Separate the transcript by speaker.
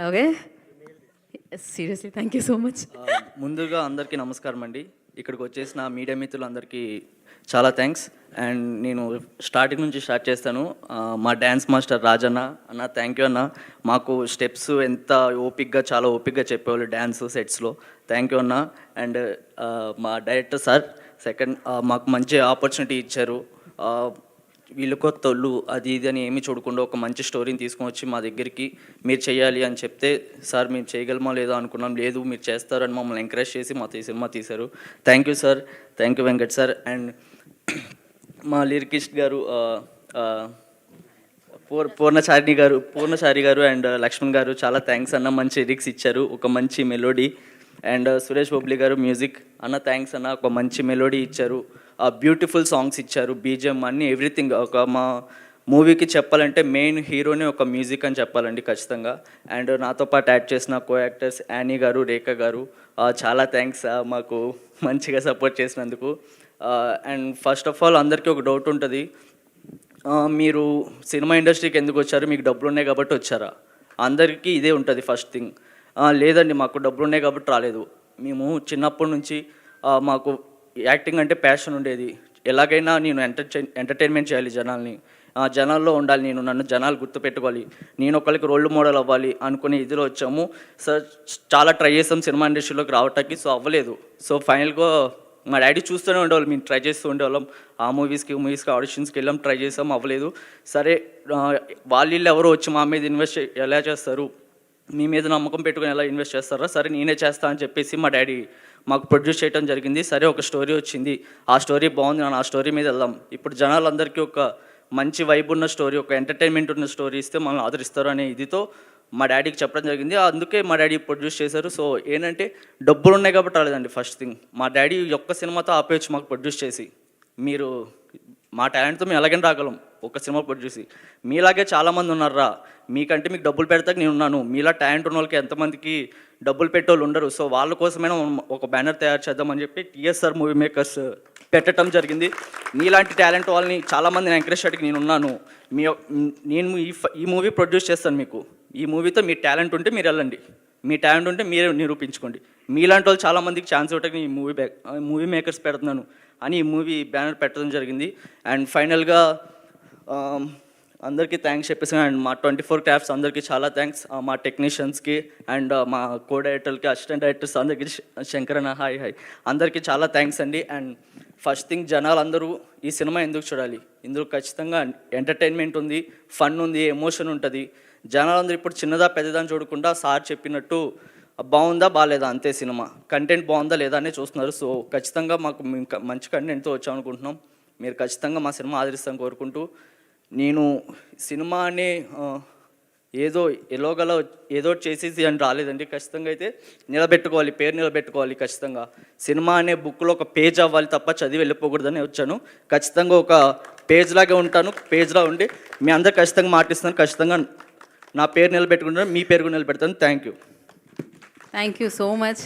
Speaker 1: Okay, seriously thank you so much.
Speaker 2: ముందుగా అందరికీ నమస్కారం అండి. ఇక్కడికి వచ్చేసిన మీడియా మిత్రులందరికీ చాలా థ్యాంక్స్. అండ్ నేను స్టార్టింగ్ నుంచి స్టార్ట్ చేస్తాను. మా డ్యాన్స్ మాస్టర్ రాజన్న అన్న, థ్యాంక్ యూ అన్న. మాకు స్టెప్స్ ఎంత ఓపిక్గా, చాలా ఓపిక్గా చెప్పేవాళ్ళు డ్యాన్స్ సెట్స్లో. థ్యాంక్ యూ అన్న. అండ్ మా డైరెక్టర్ సార్ సెకండ్, మాకు మంచి ఆపర్చునిటీ ఇచ్చారు. వీళ్ళు కొత్తోళ్ళు అది ఇది అని ఏమీ చూడకుండా ఒక మంచి స్టోరీని తీసుకొని వచ్చి మా దగ్గరికి మీరు చేయాలి అని చెప్తే, సార్ మేము చేయగలమో లేదో అనుకున్నాం, లేదు మీరు చేస్తారని మమ్మల్ని ఎంకరేజ్ చేసి మా సినిమా తీశారు. Thank you sir, thank you Venkat sir. And మా లిరికిస్ట్ గారు పూర్ణచారి గారు అండ్ లక్ష్మణ్ గారు, చాలా థ్యాంక్స్ అన్న. మంచి లిరిక్స్ ఇచ్చారు, ఒక మంచి మెలోడీ. అండ్ సురేష్ బొబ్లీ గారు మ్యూజిక్ అన్న, థ్యాంక్స్ అన్న. ఒక మంచి మెలోడీ ఇచ్చారు, బ్యూటిఫుల్ సాంగ్స్ ఇచ్చారు, బీజిఎం అన్నీ ఎవ్రీథింగ్. ఒక మా మూవీకి చెప్పాలంటే మెయిన్ హీరోనే ఒక మ్యూజిక్ అని చెప్పాలండి ఖచ్చితంగా. అండ్ నాతో పాటు యాడ్ చేసిన కో యాక్టర్స్ యానీ గారు, రేఖ గారు, చాలా థ్యాంక్స్ మాకు మంచిగా సపోర్ట్ చేసినందుకు. అండ్ ఫస్ట్ ఆఫ్ ఆల్ అందరికీ ఒక డౌట్ ఉంటుంది, మీరు సినిమా ఇండస్ట్రీకి ఎందుకు వచ్చారు, మీకు డబ్బులు ఉన్నాయి కాబట్టి వచ్చారా? అందరికీ ఇదే ఉంటుంది ఫస్ట్ థింగ్. లేదండి, మాకు డబ్బులు ఉన్నాయి కాబట్టి రాలేదు. మేము చిన్నప్పటి నుంచి మాకు యాక్టింగ్ అంటే ప్యాషన్ ఉండేది. ఎలాగైనా నేను ఎంటర్టైన్మెంట్ చేయాలి జనాల్ని, జనాల్లో ఉండాలి, నన్ను జనాలు గుర్తుపెట్టుకోవాలి, నేను ఒకరికి రోల్ మోడల్ అవ్వాలి అనుకునే ఇదిలో వచ్చాము సార్. చాలా ట్రై చేసాం సినిమా ఇండస్ట్రీలోకి రావటానికి, సో అవ్వలేదు. సో ఫైనల్గా మా డాడీ చూస్తూనే ఉండేవాళ్ళు, మేము ట్రై చేస్తూ ఉండేవాళ్ళం. ఆ మూవీస్కి ఆడిషన్స్కి వెళ్ళాం, ట్రై చేసాం, అవ్వలేదు. సరే వాళ్ళు ఎవరో వచ్చి మా మీద ఇన్వెస్ట్ ఎలా చేస్తారు, మీ మీద నమ్మకం పెట్టుకుని ఎలా ఇన్వెస్ట్ చేస్తారా, సరే నేనే చేస్తా అని చెప్పేసి మా డాడీ మాకు ప్రొడ్యూస్ చేయడం జరిగింది. సరే ఒక స్టోరీ వచ్చింది, ఆ స్టోరీ బాగుంది, ఆ స్టోరీ మీద వెళ్దాం. ఇప్పుడు జనాలందరికీ ఒక మంచి వైబ్ ఉన్న స్టోరీ, ఒక ఎంటర్టైన్మెంట్ ఉన్న స్టోరీ ఇస్తే మనల్ని ఆదరిస్తారు అనే ఇదితో మా డాడీకి చెప్పడం జరిగింది. అందుకే మా డాడీ ప్రొడ్యూస్ చేశారు. సో ఏంటంటే డబ్బులు ఉన్నాయి కాబట్టి రాలేదండి ఫస్ట్ థింగ్. మా డాడీ ఒక్క సినిమాతో ఆపేయచ్చు మాకు ప్రొడ్యూస్ చేసి, మీరు మా టాలెంట్తో మేము ఎలాగైనా రాగలం ఒక సినిమా ప్రొడ్యూస్. మీలాగే చాలామంది ఉన్నారా, మీకంటే మీకు డబ్బులు పెడతాక నేను ఉన్నాను. మీలా టాలెంట్ ఉన్న వాళ్ళకి ఎంతమందికి డబ్బులు పెట్టేవాళ్ళు ఉండరు. సో వాళ్ళ కోసమైనా ఒక బ్యానర్ తయారు చేద్దామని చెప్పి టీఎస్ఆర్ మూవీ మేకర్స్ పెట్టడం జరిగింది. మీలాంటి టాలెంట్ వాళ్ళని చాలామందిని ఎంకరేజ్ చేయడానికి నేను ఉన్నాను. నేను ఈ మూవీ ప్రొడ్యూస్ చేస్తాను మీకు. ఈ మూవీతో మీ టాలెంట్ ఉంటే మీరు వెళ్ళండి, మీ టాలెంట్ ఉంటే మీరే నిరూపించుకోండి. మీలాంటి వాళ్ళు చాలామందికి ఛాన్స్ ఇవ్వడానికి ఈ మూవీ మేకర్స్ పెడుతున్నాను అని ఈ మూవీ బ్యానర్ పెట్టడం జరిగింది. అండ్ ఫైనల్గా అందరికీ థ్యాంక్స్ చెప్పేసాను. అండ్ మా 24 క్రాఫ్ట్స్ అందరికీ చాలా థ్యాంక్స్, మా టెక్నీషియన్స్కి అండ్ మా కో డైరెక్టర్కి, అసిస్టెంట్ డైరెక్టర్స్ అందరికీ, శంకరన్న హాయ్ అందరికీ చాలా థ్యాంక్స్ అండి. అండ్ ఫస్ట్ థింగ్, జనాలందరూ ఈ సినిమా ఎందుకు చూడాలి, ఇందులో ఖచ్చితంగా ఎంటర్టైన్మెంట్ ఉంది, ఫన్ ఉంది, ఎమోషన్ ఉంటుంది. జనాలందరూ ఇప్పుడు చిన్నదా పెద్దదని చూడకుండా సార్ చెప్పినట్టు బాగుందా బాగాలేదా అంతే, సినిమా కంటెంట్ బాగుందా లేదా అనే చూస్తున్నారు. సో ఖచ్చితంగా మాకు మంచి కంటెంట్తో వచ్చామనుకుంటున్నాం. మీరు ఖచ్చితంగా మా సినిమా ఆదరిస్తాం కోరుకుంటూ, నేను సినిమా అనే ఏదో ఏదో చేసేసి అని రాలేదండి. ఖచ్చితంగా అయితే నిలబెట్టుకోవాలి, పేరు నిలబెట్టుకోవాలి. ఖచ్చితంగా సినిమా అనే బుక్లో ఒక పేజ్ అవ్వాలి తప్ప చదివి వెళ్ళిపోకూడదని వచ్చాను. ఖచ్చితంగా ఒక పేజ్ లాగే ఉంటాను, పేజ్లా ఉండి మీ అందరు ఖచ్చితంగా మాటిస్తున్నాను. ఖచ్చితంగా నా పేరు నిలబెట్టుకుంటాను, మీ పేరు నిలబెడతాను. Thank you
Speaker 1: so much.